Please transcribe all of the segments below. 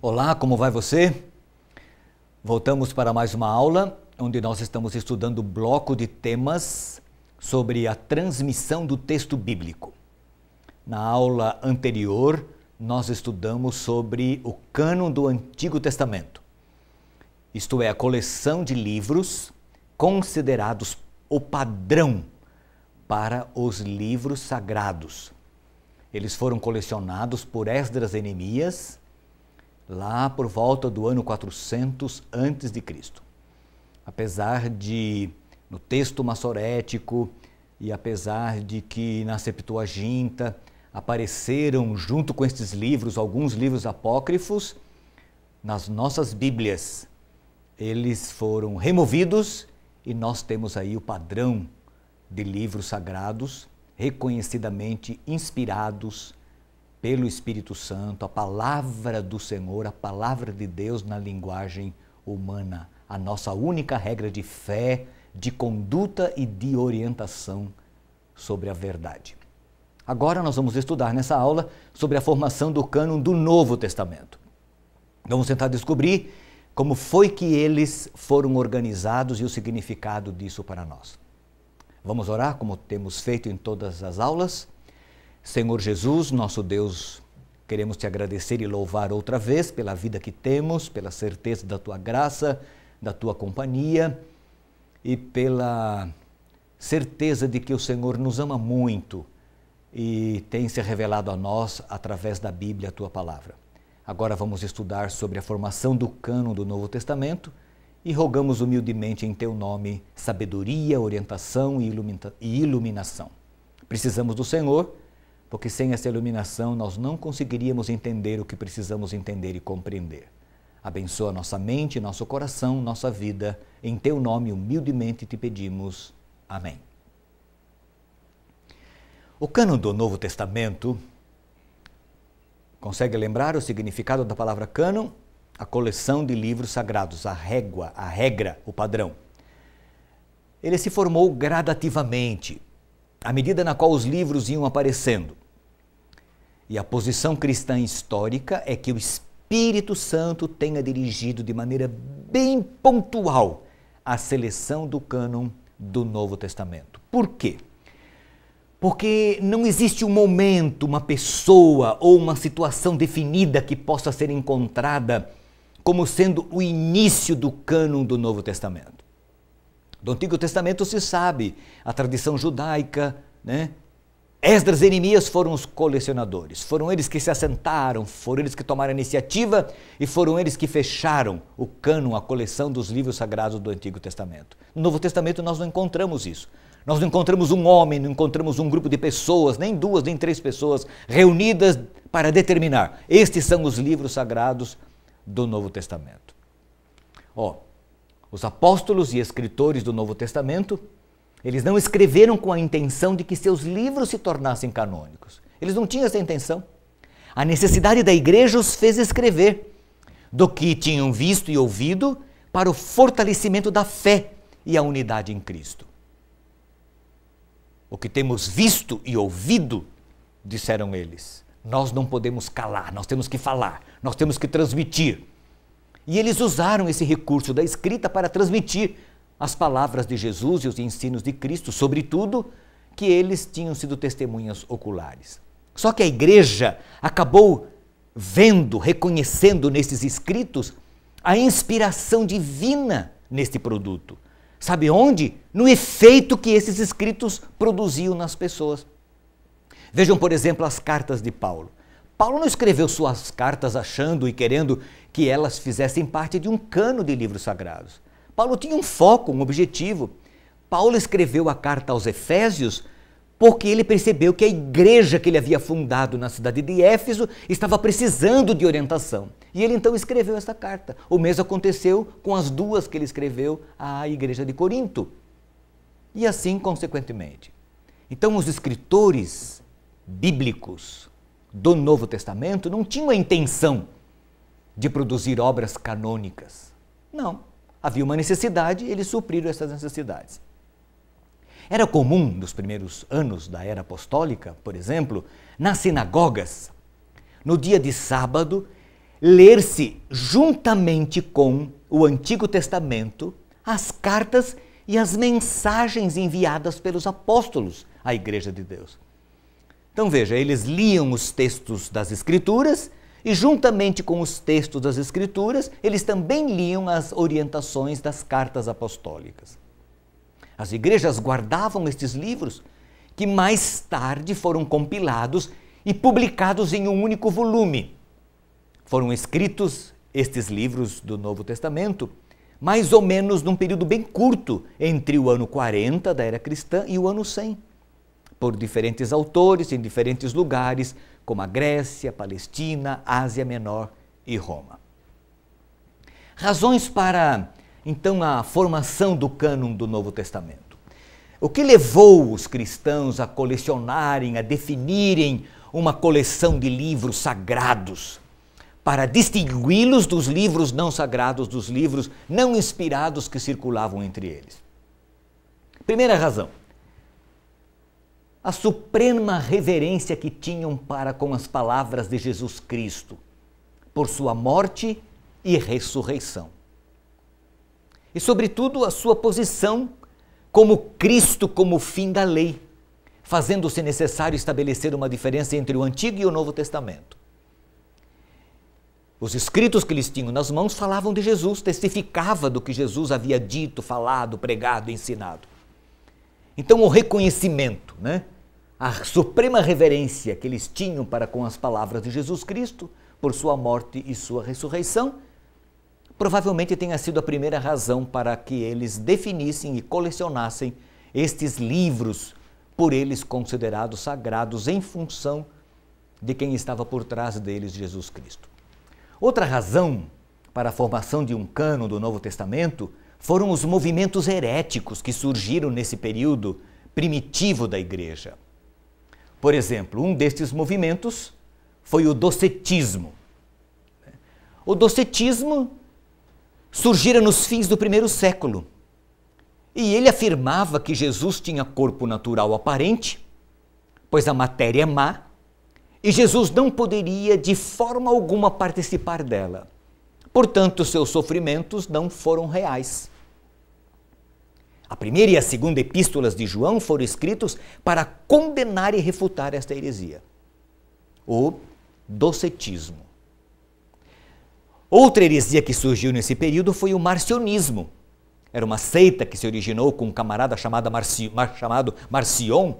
Olá, como vai você? Voltamos para mais uma aula, onde nós estamos estudando o bloco de temas sobre a transmissão do texto bíblico. Na aula anterior, nós estudamos sobre o cânon do Antigo Testamento, isto é, a coleção de livros considerados o padrão para os livros sagrados. Eles foram colecionados por Esdras e Neemias, lá por volta do ano 400 a.C. Apesar de, no texto massorético, e apesar de que na Septuaginta apareceram junto com estes livros alguns livros apócrifos, nas nossas Bíblias eles foram removidos e nós temos aí o padrão de livros sagrados, reconhecidamente inspirados pelo Espírito Santo, a palavra do Senhor, a palavra de Deus na linguagem humana, a nossa única regra de fé, de conduta e de orientação sobre a verdade. Agora nós vamos estudar nessa aula sobre a formação do cânon do Novo Testamento. Vamos tentar descobrir como foi que eles foram organizados e o significado disso para nós. Vamos orar, como temos feito em todas as aulas? Senhor Jesus, nosso Deus, queremos te agradecer e louvar outra vez pela vida que temos, pela certeza da tua graça, da tua companhia e pela certeza de que o Senhor nos ama muito e tem se revelado a nós através da Bíblia, a tua palavra. Agora vamos estudar sobre a formação do cânon do Novo Testamento e rogamos humildemente em teu nome sabedoria, orientação e iluminação. Precisamos do Senhor, porque sem essa iluminação nós não conseguiríamos entender o que precisamos entender e compreender. Abençoa nossa mente, nosso coração, nossa vida. Em teu nome, humildemente te pedimos. Amém. O cânon do Novo Testamento, consegue lembrar o significado da palavra cânon? A coleção de livros sagrados, a régua, a regra, o padrão. Ele se formou gradativamente, à medida na qual os livros iam aparecendo. E a posição cristã histórica é que o Espírito Santo tenha dirigido de maneira bem pontual a seleção do cânon do Novo Testamento. Por quê? Porque não existe um momento, uma pessoa ou uma situação definida que possa ser encontrada como sendo o início do cânon do Novo Testamento. Do Antigo Testamento se sabe, a tradição judaica, né? Esdras e Neemias foram os colecionadores, foram eles que se assentaram, foram eles que tomaram a iniciativa e foram eles que fecharam o cânon, a coleção dos livros sagrados do Antigo Testamento. No Novo Testamento nós não encontramos isso. Nós não encontramos um homem, não encontramos um grupo de pessoas, nem duas, nem três pessoas reunidas para determinar. Estes são os livros sagrados do Novo Testamento. Os apóstolos e escritores do Novo Testamento, eles não escreveram com a intenção de que seus livros se tornassem canônicos. Eles não tinham essa intenção. A necessidade da igreja os fez escrever do que tinham visto e ouvido para o fortalecimento da fé e a unidade em Cristo. O que temos visto e ouvido, disseram eles, nós não podemos calar, nós temos que falar, nós temos que transmitir. E eles usaram esse recurso da escrita para transmitir as palavras de Jesus e os ensinos de Cristo, sobretudo que eles tinham sido testemunhas oculares. Só que a igreja acabou vendo, reconhecendo nesses escritos a inspiração divina neste produto. Sabe onde? No efeito que esses escritos produziam nas pessoas. Vejam, por exemplo, as cartas de Paulo. Paulo não escreveu suas cartas achando e querendo que elas fizessem parte de um cânon de livros sagrados. Paulo tinha um foco, um objetivo. Paulo escreveu a carta aos Efésios porque ele percebeu que a igreja que ele havia fundado na cidade de Éfeso estava precisando de orientação. E ele então escreveu essa carta. O mesmo aconteceu com as duas que ele escreveu à igreja de Corinto. E assim, consequentemente. Então, os escritores bíblicos do Novo Testamento não tinham a intenção de produzir obras canônicas. Não. Havia uma necessidade, eles supriram essas necessidades. Era comum, nos primeiros anos da era apostólica, por exemplo, nas sinagogas, no dia de sábado, ler-se juntamente com o Antigo Testamento as cartas e as mensagens enviadas pelos apóstolos à Igreja de Deus. Então veja, eles liam os textos das Escrituras e juntamente com os textos das Escrituras, eles também liam as orientações das cartas apostólicas. As igrejas guardavam estes livros, que mais tarde foram compilados e publicados em um único volume. Foram escritos estes livros do Novo Testamento, mais ou menos num período bem curto, entre o ano 40 da era cristã e o ano 100, por diferentes autores em diferentes lugares, como a Grécia, Palestina, Ásia Menor e Roma. Razões para, então, a formação do cânon do Novo Testamento. O que levou os cristãos a colecionarem, a definirem uma coleção de livros sagrados, para distingui-los dos livros não sagrados, dos livros não inspirados que circulavam entre eles? Primeira razão: a suprema reverência que tinham para com as palavras de Jesus Cristo, por sua morte e ressurreição. E, sobretudo, a sua posição como Cristo como fim da lei, fazendo-se necessário estabelecer uma diferença entre o Antigo e o Novo Testamento. Os escritos que eles tinham nas mãos falavam de Jesus, testificava do que Jesus havia dito, falado, pregado, ensinado. Então, o reconhecimento, a suprema reverência que eles tinham para com as palavras de Jesus Cristo, por sua morte e sua ressurreição, provavelmente tenha sido a primeira razão para que eles definissem e colecionassem estes livros, por eles considerados sagrados, em função de quem estava por trás deles, Jesus Cristo. Outra razão para a formação de um cânon do Novo Testamento foram os movimentos heréticos que surgiram nesse período primitivo da Igreja. Por exemplo, um destes movimentos foi o docetismo. O docetismo surgira nos fins do primeiro século e ele afirmava que Jesus tinha corpo natural aparente, pois a matéria é má, e Jesus não poderia de forma alguma participar dela. Portanto, seus sofrimentos não foram reais. A primeira e a segunda epístolas de João foram escritos para condenar e refutar esta heresia, o docetismo. Outra heresia que surgiu nesse período foi o marcionismo. Era uma seita que se originou com um camarada chamado Marcion.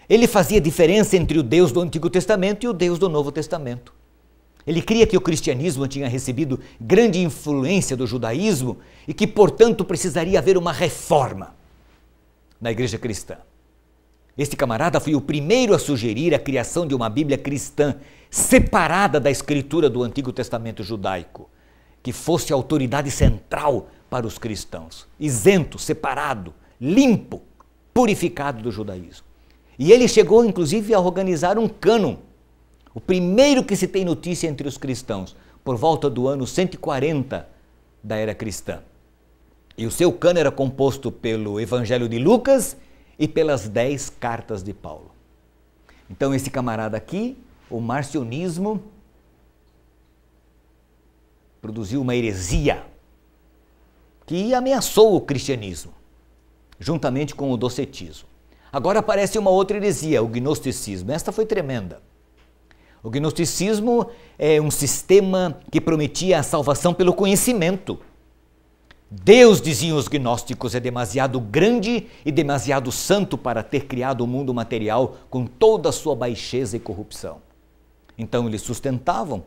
Ele fazia diferença entre o Deus do Antigo Testamento e o Deus do Novo Testamento. Ele cria que o cristianismo tinha recebido grande influência do judaísmo e que, portanto, precisaria haver uma reforma na igreja cristã. Este camarada foi o primeiro a sugerir a criação de uma Bíblia cristã separada da escritura do Antigo Testamento judaico, que fosse a autoridade central para os cristãos, isento, separado, limpo, purificado do judaísmo. E ele chegou, inclusive, a organizar um cânon, o primeiro que se tem notícia entre os cristãos, por volta do ano 140 da era cristã. E o seu cânon era composto pelo Evangelho de Lucas e pelas 10 cartas de Paulo. Então, esse camarada aqui, o marcionismo, produziu uma heresia que ameaçou o cristianismo, juntamente com o docetismo. Agora aparece uma outra heresia, o gnosticismo. Esta foi tremenda. O gnosticismo é um sistema que prometia a salvação pelo conhecimento. Deus, diziam os gnósticos, é demasiado grande e demasiado santo para ter criado o mundo material com toda a sua baixeza e corrupção. Então eles sustentavam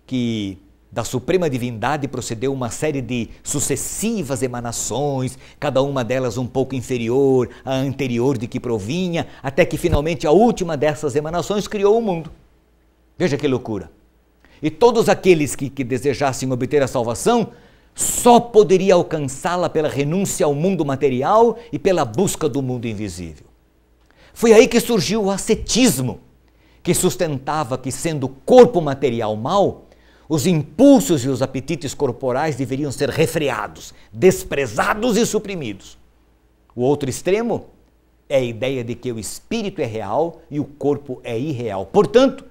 que da suprema divindade procedeu uma série de sucessivas emanações, cada uma delas um pouco inferior à anterior de que provinha, até que finalmente a última dessas emanações criou o mundo. Veja que loucura! E todos aqueles que desejassem obter a salvação só poderia alcançá-la pela renúncia ao mundo material e pela busca do mundo invisível. Foi aí que surgiu o ascetismo, que sustentava que, sendo o corpo material mau, os impulsos e os apetites corporais deveriam ser refreados, desprezados e suprimidos. O outro extremo é a ideia de que o espírito é real e o corpo é irreal. Portanto,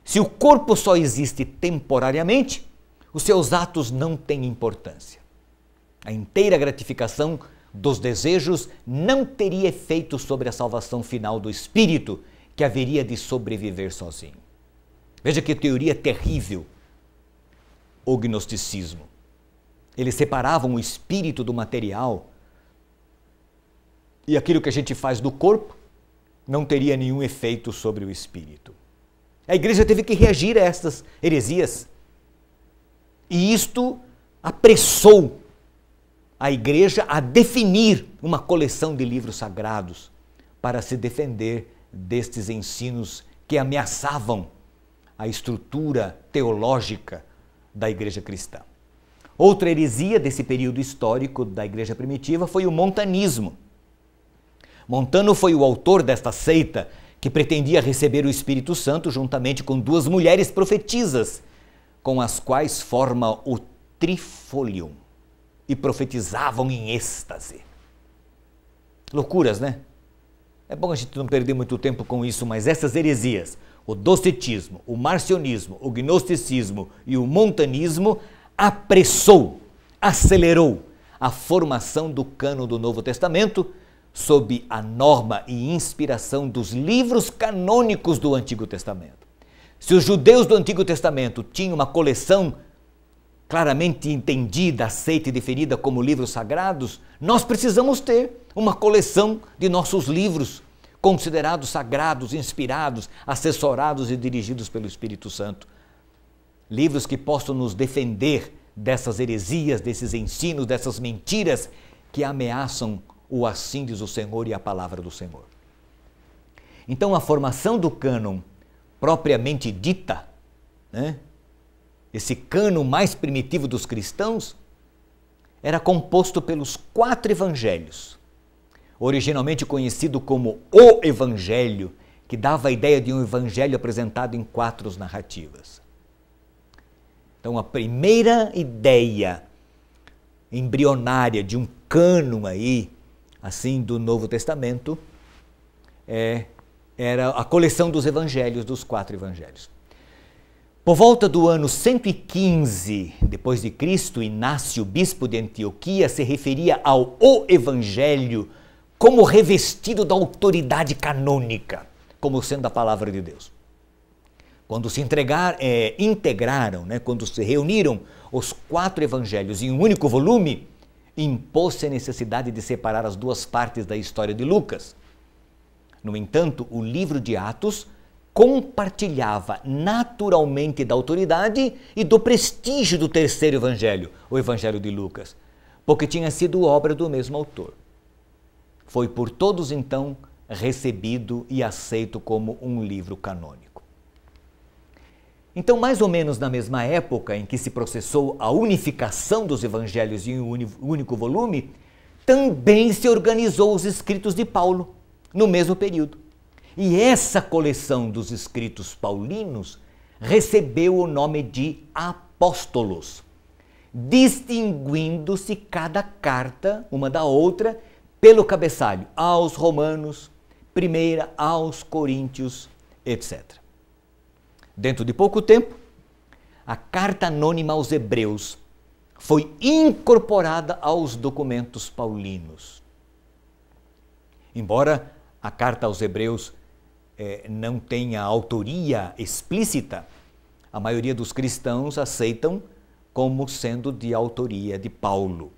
Se o corpo só existe temporariamente, os seus atos não têm importância. A inteira gratificação dos desejos não teria efeito sobre a salvação final do espírito, que haveria de sobreviver sozinho. Veja que teoria terrível o gnosticismo. Eles separavam o espírito do material e aquilo que a gente faz do corpo não teria nenhum efeito sobre o espírito. A igreja teve que reagir a estas heresias e isto apressou a igreja a definir uma coleção de livros sagrados para se defender destes ensinos que ameaçavam a estrutura teológica da igreja cristã. Outra heresia desse período histórico da igreja primitiva foi o montanismo. Montano foi o autor desta seita que pretendia receber o Espírito Santo juntamente com duas mulheres profetisas, com as quais forma o Trifolium, e profetizavam em êxtase. Loucuras, né? É bom a gente não perder muito tempo com isso, mas essas heresias, o docetismo, o marcionismo, o gnosticismo e o montanismo, apressou, acelerou a formação do cânon do Novo Testamento sob a norma e inspiração dos livros canônicos do Antigo Testamento. Se os judeus do Antigo Testamento tinham uma coleção claramente entendida, aceita e definida como livros sagrados, nós precisamos ter uma coleção de nossos livros considerados sagrados, inspirados, assessorados e dirigidos pelo Espírito Santo. Livros que possam nos defender dessas heresias, desses ensinos, dessas mentiras que ameaçam o assim diz o Senhor e a palavra do Senhor. Então a formação do cânon propriamente dita, né? Esse cânon mais primitivo dos cristãos, era composto pelos 4 evangelhos, originalmente conhecido como o Evangelho, que dava a ideia de um evangelho apresentado em 4 narrativas. Então a primeira ideia embrionária de um cânon aí, assim, do Novo Testamento, era a coleção dos evangelhos, dos 4 evangelhos. Por volta do ano 115 depois de Cristo, Inácio, bispo de Antioquia, se referia ao O Evangelho como revestido da autoridade canônica, como sendo a palavra de Deus. Quando se integraram, né, quando se reuniram os 4 evangelhos em um único volume, impôs-se a necessidade de separar as 2 partes da história de Lucas. No entanto, o livro de Atos compartilhava naturalmente da autoridade e do prestígio do terceiro evangelho, o Evangelho de Lucas, porque tinha sido obra do mesmo autor. Foi por todos então recebido e aceito como um livro canônico. Então, mais ou menos na mesma época em que se processou a unificação dos evangelhos em um único volume, também se organizou os escritos de Paulo, no mesmo período. E essa coleção dos escritos paulinos recebeu o nome de apóstolos, distinguindo-se cada carta, uma da outra, pelo cabeçalho, aos Romanos, primeira aos Coríntios, etc. Dentro de pouco tempo, a carta anônima aos Hebreus foi incorporada aos documentos paulinos. Embora a carta aos Hebreus não tenha autoria explícita, a maioria dos cristãos aceitam como sendo de autoria de Paulo.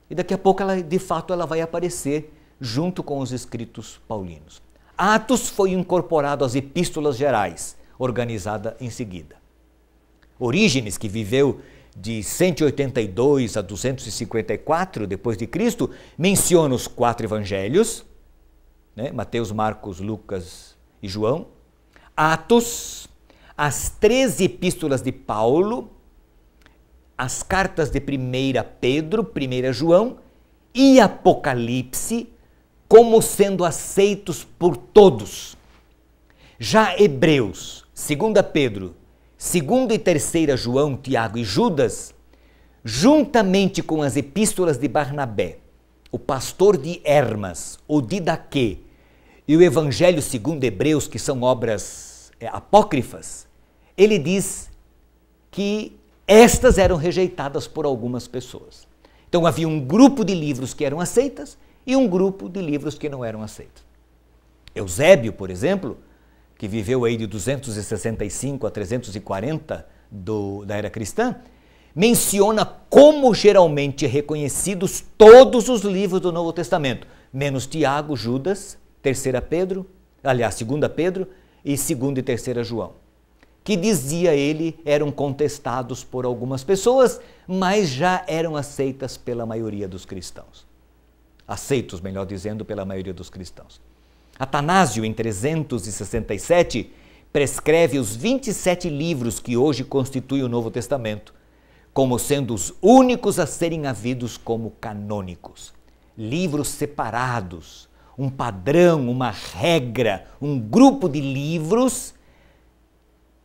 E daqui a pouco, de fato, ela vai aparecer junto com os escritos paulinos. Atos foi incorporado às epístolas gerais, organizada em seguida. Orígenes, que viveu de 182 a 254 depois de Cristo, menciona os 4 evangelhos, né? Mateus, Marcos, Lucas e João, Atos, as 13 epístolas de Paulo, as cartas de 1 Pedro, 1 João e Apocalipse, como sendo aceitos por todos. Já Hebreus, 2 Pedro, 2 e 3 João, Tiago e Judas, juntamente com as epístolas de Barnabé, o pastor de Hermas, o Didaquê e o Evangelho segundo Hebreus, que são obras apócrifas, ele diz que estas eram rejeitadas por algumas pessoas. Então havia um grupo de livros que eram aceitas e um grupo de livros que não eram aceitos. Eusébio, por exemplo, que viveu aí de 265 a 340 da era cristã, menciona como geralmente reconhecidos todos os livros do Novo Testamento, menos Tiago, Judas, 2 Pedro e 2 e 3 João, que dizia ele eram contestados por algumas pessoas, mas já eram aceitas pela maioria dos cristãos. Aceitos, melhor dizendo, pela maioria dos cristãos. Atanásio, em 367, prescreve os 27 livros que hoje constituem o Novo Testamento, como sendo os únicos a serem havidos como canônicos. Livros separados, um padrão, uma regra, um grupo de livros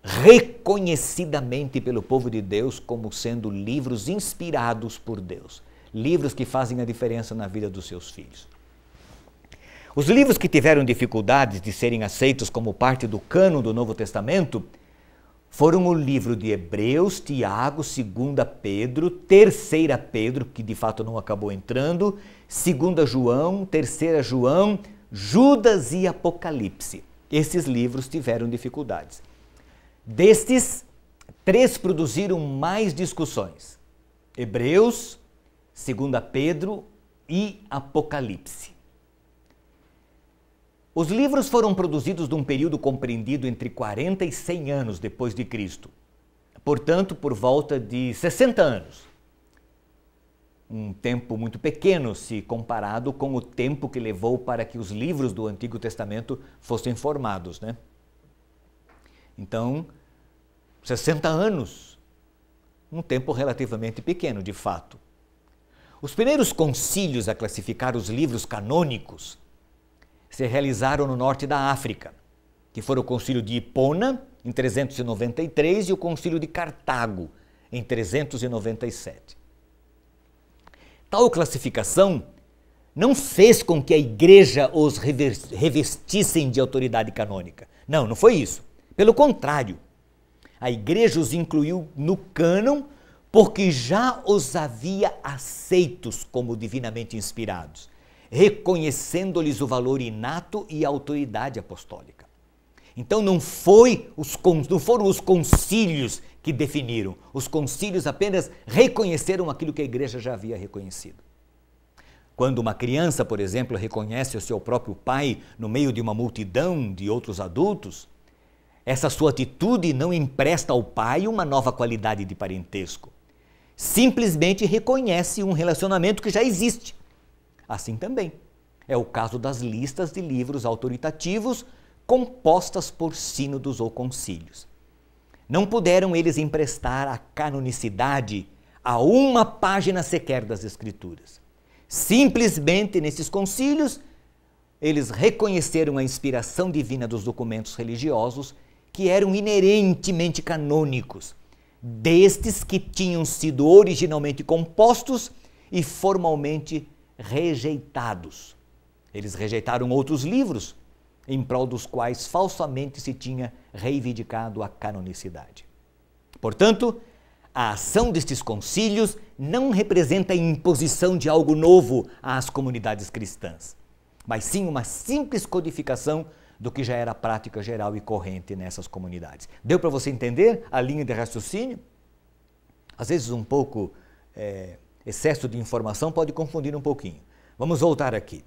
reconhecidamente pelo povo de Deus como sendo livros inspirados por Deus, livros que fazem a diferença na vida dos seus filhos. Os livros que tiveram dificuldades de serem aceitos como parte do cânon do Novo Testamento foram o livro de Hebreus, Tiago, 2 Pedro, 3 Pedro, que de fato não acabou entrando, 2 João, 3 João, Judas e Apocalipse. Esses livros tiveram dificuldades. Destes, 3 produziram mais discussões: Hebreus, 2 Pedro e Apocalipse. Os livros foram produzidos num período compreendido entre 40 e 100 anos depois de Cristo, portanto, por volta de 60 anos. Um tempo muito pequeno se comparado com o tempo que levou para que os livros do Antigo Testamento fossem formados, né? Então, 60 anos, um tempo relativamente pequeno, de fato. Os primeiros concílios a classificar os livros canônicos se realizaram no norte da África, que foram o concílio de Hipona, em 393, e o concílio de Cartago, em 397. Tal classificação não fez com que a igreja os revestissem de autoridade canônica. Não, não foi isso. Pelo contrário, a igreja os incluiu no cânon porque já os havia aceitos como divinamente inspirados, reconhecendo-lhes o valor inato e a autoridade apostólica. Então não foram os concílios que definiram, os concílios apenas reconheceram aquilo que a igreja já havia reconhecido. Quando uma criança, por exemplo, reconhece o seu próprio pai no meio de uma multidão de outros adultos, essa sua atitude não empresta ao pai uma nova qualidade de parentesco. Simplesmente reconhece um relacionamento que já existe. Assim também é o caso das listas de livros autoritativos compostas por sínodos ou concílios. Não puderam eles emprestar a canonicidade a uma página sequer das Escrituras. Simplesmente nesses concílios, eles reconheceram a inspiração divina dos documentos religiosos que eram inerentemente canônicos, destes que tinham sido originalmente compostos e formalmente rejeitados. Eles rejeitaram outros livros, em prol dos quais falsamente se tinha reivindicado a canonicidade. Portanto, a ação destes concílios não representa a imposição de algo novo às comunidades cristãs, mas sim uma simples codificação do que já era prática geral e corrente nessas comunidades. Deu para você entender a linha de raciocínio? Às vezes um pouco excesso de informação pode confundir um pouquinho. Vamos voltar aqui.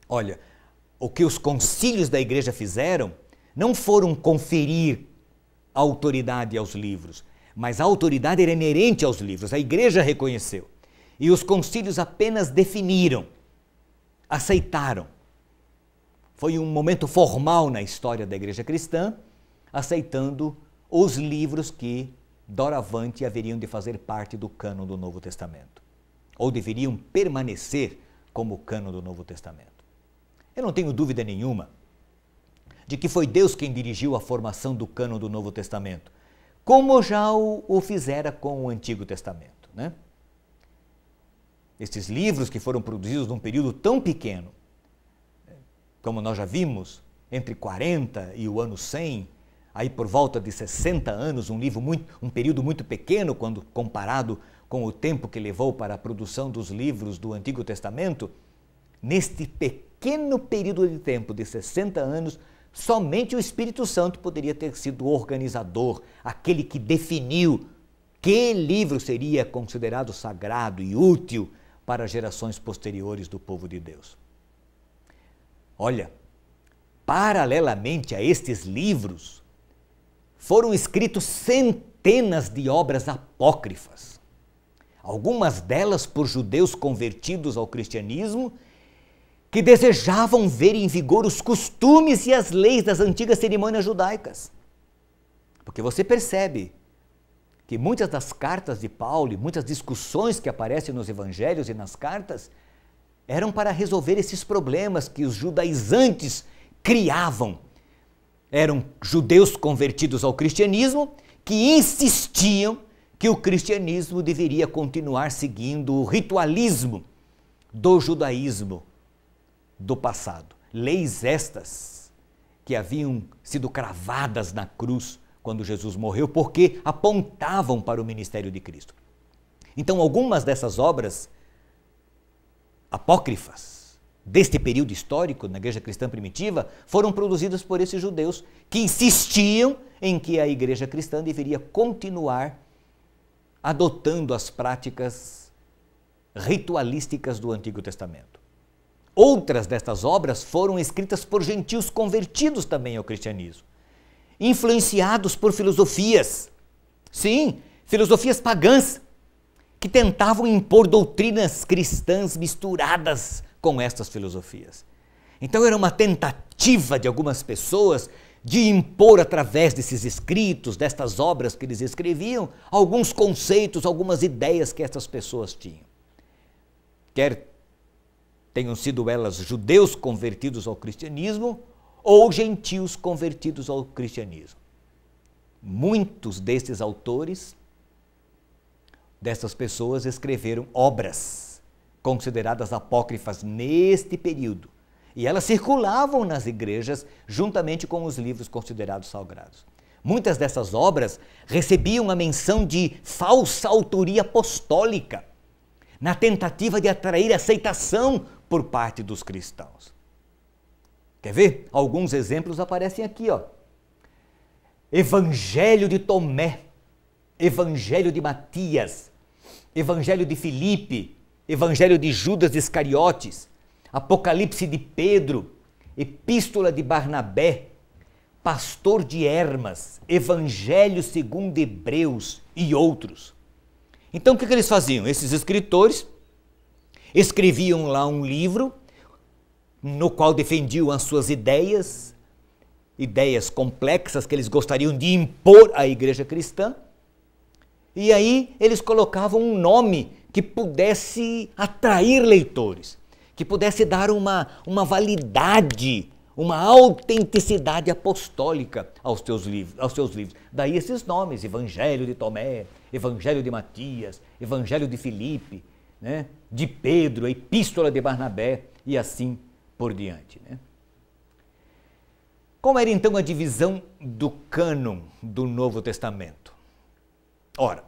Olha, o que os concílios da igreja fizeram não foram conferir autoridade aos livros, mas a autoridade era inerente aos livros, a igreja reconheceu. E os concílios apenas definiram, aceitaram. Foi um momento formal na história da igreja cristã, aceitando os livros que, doravante, haveriam de fazer parte do cânon do Novo Testamento, ou deveriam permanecer como cânon do Novo Testamento. Eu não tenho dúvida nenhuma de que foi Deus quem dirigiu a formação do cânon do Novo Testamento, como já o fizera com o Antigo Testamento, né? Estes livros que foram produzidos num período tão pequeno, como nós já vimos, entre 40 e o ano 100, aí por volta de 60 anos, um período muito pequeno quando comparado com o tempo que levou para a produção dos livros do Antigo Testamento. Neste pequeno período de tempo de 60 anos, somente o Espírito Santo poderia ter sido o organizador, aquele que definiu que livro seria considerado sagrado e útil para gerações posteriores do povo de Deus. Olha, paralelamente a estes livros, foram escritos centenas de obras apócrifas, algumas delas por judeus convertidos ao cristianismo, que desejavam ver em vigor os costumes e as leis das antigas cerimônias judaicas. Porque você percebe que muitas das cartas de Paulo e muitas discussões que aparecem nos evangelhos e nas cartas eram para resolver esses problemas que os judaizantes criavam. Eram judeus convertidos ao cristianismo que insistiam que o cristianismo deveria continuar seguindo o ritualismo do judaísmo do passado. Leis estas que haviam sido cravadas na cruz quando Jesus morreu, porque apontavam para o ministério de Cristo. Então, algumas dessas obras apócrifas deste período histórico na igreja cristã primitiva foram produzidas por esses judeus que insistiam em que a igreja cristã deveria continuar adotando as práticas ritualísticas do Antigo Testamento. Outras destas obras foram escritas por gentios convertidos também ao cristianismo, influenciados por filosofias, sim, filosofias pagãs, que tentavam impor doutrinas cristãs misturadas com estas filosofias. Então era uma tentativa de algumas pessoas de impor através desses escritos, destas obras que eles escreviam, alguns conceitos, algumas ideias que essas pessoas tinham. Quer tenham sido elas judeus convertidos ao cristianismo ou gentios convertidos ao cristianismo. Muitos desses autores, dessas pessoas, escreveram obras consideradas apócrifas neste período. E elas circulavam nas igrejas juntamente com os livros considerados sagrados. Muitas dessas obras recebiam a menção de falsa autoria apostólica, na tentativa de atrair aceitação por parte dos cristãos. Quer ver? Alguns exemplos aparecem aqui, ó. Evangelho de Tomé, Evangelho de Matias, Evangelho de Filipe, Evangelho de Judas Iscariotes, Apocalipse de Pedro, Epístola de Barnabé, Pastor de Hermas, Evangelho segundo Hebreus e outros. Então o que eles faziam? Esses escritores escreviam lá um livro no qual defendiam as suas ideias complexas que eles gostariam de impor à igreja cristã, e aí eles colocavam um nome que pudesse atrair leitores, que pudesse dar uma validade, uma autenticidade apostólica aos seus livros. Daí esses nomes: Evangelho de Tomé, Evangelho de Matias, Evangelho de Filipe, né? De Pedro, Epístola de Barnabé e assim por diante, né? Como era então a divisão do cânon do Novo Testamento? Ora,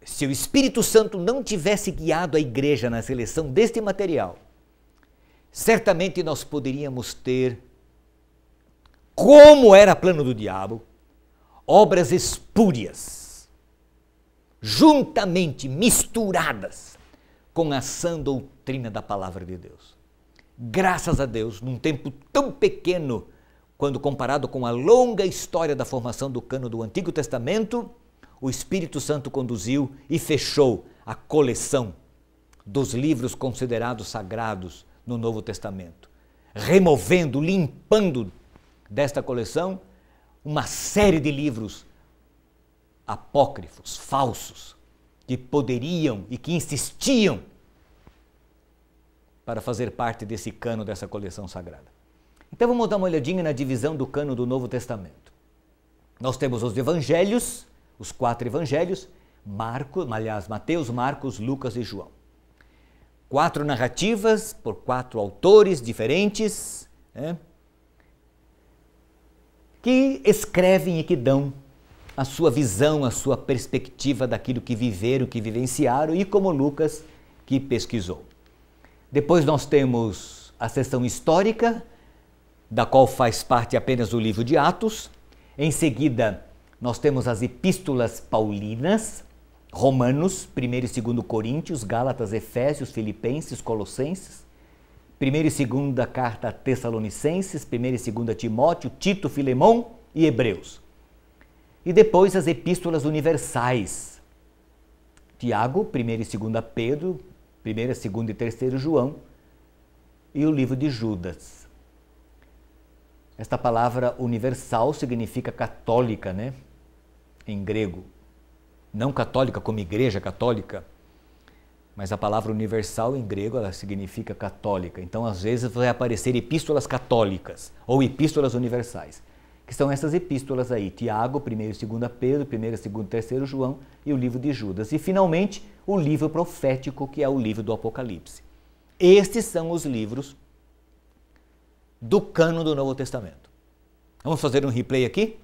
se o Espírito Santo não tivesse guiado a igreja na seleção deste material, certamente nós poderíamos ter, como era plano do diabo, obras espúrias, juntamente misturadas com a sã doutrina da palavra de Deus. Graças a Deus, num tempo tão pequeno, quando comparado com a longa história da formação do cânon do Antigo Testamento, o Espírito Santo conduziu e fechou a coleção dos livros considerados sagrados no Novo Testamento, removendo, limpando desta coleção uma série de livros apócrifos, falsos, que poderiam e que insistiam para fazer parte desse cânon, dessa coleção sagrada. Então vamos dar uma olhadinha na divisão do cânon do Novo Testamento. Nós temos os evangelhos, os 4 evangelhos, Mateus, Marcos, Lucas e João. 4 narrativas por 4 autores diferentes, né, que escrevem e que dão a sua visão, a sua perspectiva daquilo que viveram, que vivenciaram, e como Lucas, que pesquisou. Depois nós temos a seção histórica, da qual faz parte apenas o livro de Atos. Em seguida, nós temos as epístolas paulinas, Romanos, 1º e 2º Coríntios, Gálatas, Efésios, Filipenses, Colossenses, 1ª e 2ª carta a Tessalonicenses, 1ª e 2ª Timóteo, Tito, Filemão e Hebreus. E depois as epístolas universais, Tiago, 1ª e 2ª Pedro, 1ª, 2ª e 3º João e o livro de Judas. Esta palavra universal significa católica, né? Em grego. Não católica como igreja católica, mas a palavra universal em grego ela significa católica. Então, às vezes, vai aparecer epístolas católicas ou epístolas universais, que são essas epístolas aí, Tiago, 1ª e 2ª Pedro, 1ª, 2ª e 3º João e o livro de Judas. E, finalmente, o livro profético, que é o livro do Apocalipse. Estes são os livros do cânon do Novo Testamento. Vamos fazer um replay aqui?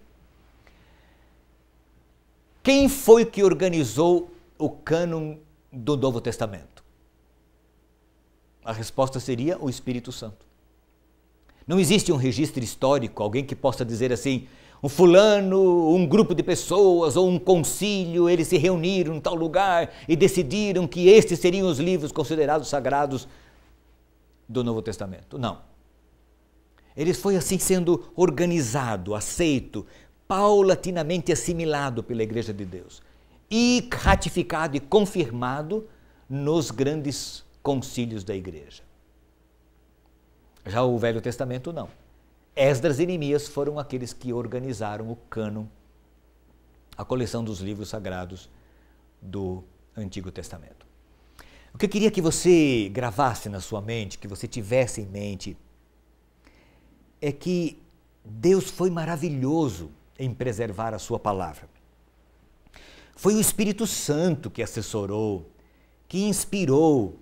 Quem foi que organizou o cânon do Novo Testamento? A resposta seria o Espírito Santo. Não existe um registro histórico, alguém que possa dizer assim, um fulano, um grupo de pessoas ou um concílio, eles se reuniram em tal lugar e decidiram que estes seriam os livros considerados sagrados do Novo Testamento. Não. Ele foi assim sendo organizado, aceito, paulatinamente assimilado pela Igreja de Deus e ratificado e confirmado nos grandes concílios da Igreja. Já o Velho Testamento não. Esdras e Neemias foram aqueles que organizaram o cânon, a coleção dos livros sagrados do Antigo Testamento. O que eu queria que você gravasse na sua mente, que você tivesse em mente, é que Deus foi maravilhoso em preservar a sua palavra. Foi o Espírito Santo que assessorou, que inspirou,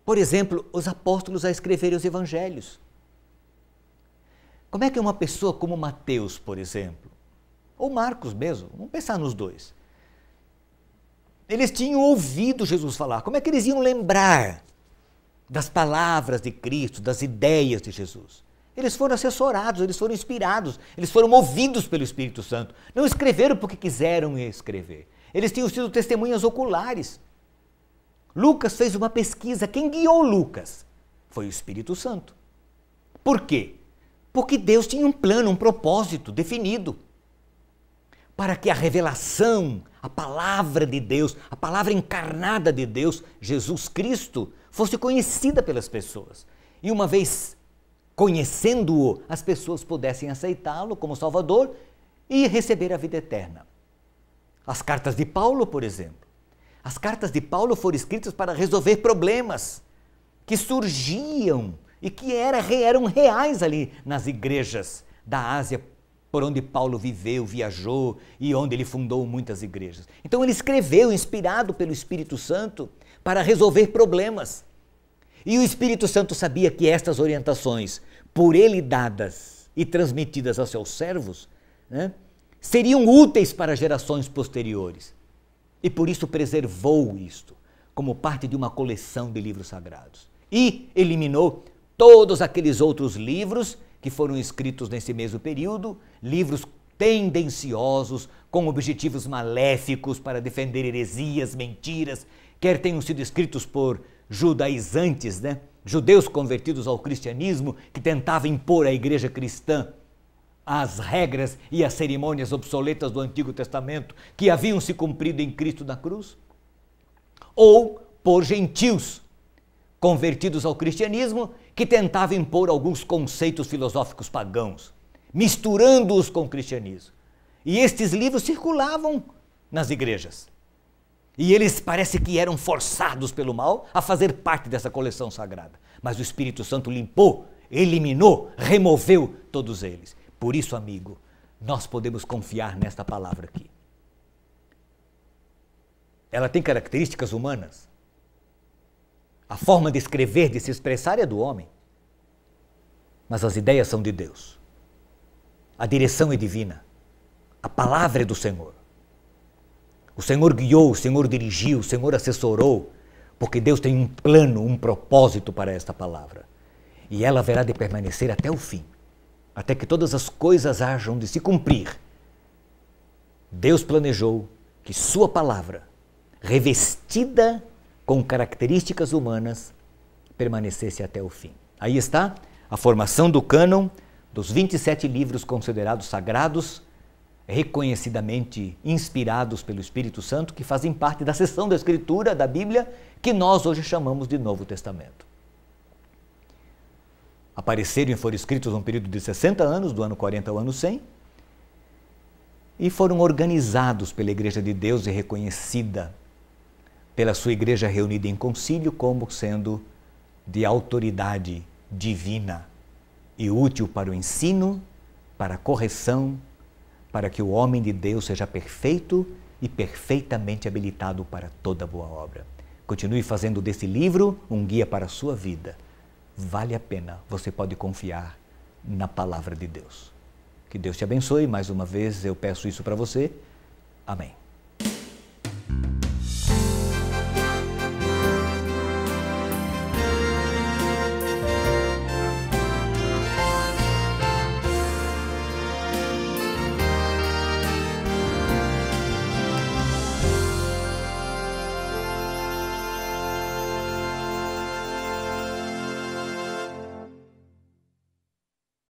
por exemplo, os apóstolos a escreverem os evangelhos. Como é que uma pessoa como Mateus, por exemplo, ou Marcos mesmo, vamos pensar nos dois, eles tinham ouvido Jesus falar, como é que eles iam lembrar das palavras de Cristo, das ideias de Jesus? Eles foram assessorados, eles foram inspirados, eles foram movidos pelo Espírito Santo. Não escreveram porque quiseram escrever. Eles tinham sido testemunhas oculares. Lucas fez uma pesquisa. Quem guiou Lucas? Foi o Espírito Santo. Por quê? Porque Deus tinha um plano, um propósito definido. Para que a revelação, a palavra de Deus, a palavra encarnada de Deus, Jesus Cristo, fosse conhecida pelas pessoas. E uma vez conhecendo-o, as pessoas pudessem aceitá-lo como Salvador e receber a vida eterna. As cartas de Paulo, por exemplo. As cartas de Paulo foram escritas para resolver problemas que surgiam e que eram reais ali nas igrejas da Ásia, por onde Paulo viveu, viajou e onde ele fundou muitas igrejas. Então ele escreveu, inspirado pelo Espírito Santo, para resolver problemas. E o Espírito Santo sabia que estas orientações, por ele dadas e transmitidas aos seus servos, né, seriam úteis para gerações posteriores. E por isso preservou isto, como parte de uma coleção de livros sagrados. E eliminou todos aqueles outros livros que foram escritos nesse mesmo período, livros tendenciosos, com objetivos maléficos para defender heresias, mentiras, quer tenham sido escritos por judaizantes, né? Judeus convertidos ao cristianismo, que tentavam impor à igreja cristã as regras e as cerimônias obsoletas do Antigo Testamento que haviam se cumprido em Cristo na cruz, ou por gentios convertidos ao cristianismo que tentavam impor alguns conceitos filosóficos pagãos, misturando-os com o cristianismo. E estes livros circulavam nas igrejas. E eles parece que eram forçados pelo mal a fazer parte dessa coleção sagrada. Mas o Espírito Santo limpou, eliminou, removeu todos eles. Por isso, amigo, nós podemos confiar nesta palavra aqui. Ela tem características humanas. A forma de escrever, de se expressar é do homem. Mas as ideias são de Deus. A direção é divina. A palavra é do Senhor. O Senhor guiou, o Senhor dirigiu, o Senhor assessorou, porque Deus tem um plano, um propósito para esta palavra. E ela haverá de permanecer até o fim, até que todas as coisas hajam de se cumprir. Deus planejou que sua palavra, revestida com características humanas, permanecesse até o fim. Aí está a formação do cânon dos 27 livros considerados sagrados, reconhecidamente inspirados pelo Espírito Santo, que fazem parte da seção da Escritura, da Bíblia, que nós hoje chamamos de Novo Testamento. Apareceram e foram escritos num período de 60 anos, do ano 40 ao ano 100, e foram organizados pela Igreja de Deus e reconhecida pela sua igreja reunida em concílio como sendo de autoridade divina e útil para o ensino, para a correção, para que o homem de Deus seja perfeito e perfeitamente habilitado para toda boa obra. Continue fazendo desse livro um guia para a sua vida. Vale a pena, você pode confiar na palavra de Deus. Que Deus te abençoe, mais uma vez eu peço isso para você. Amém.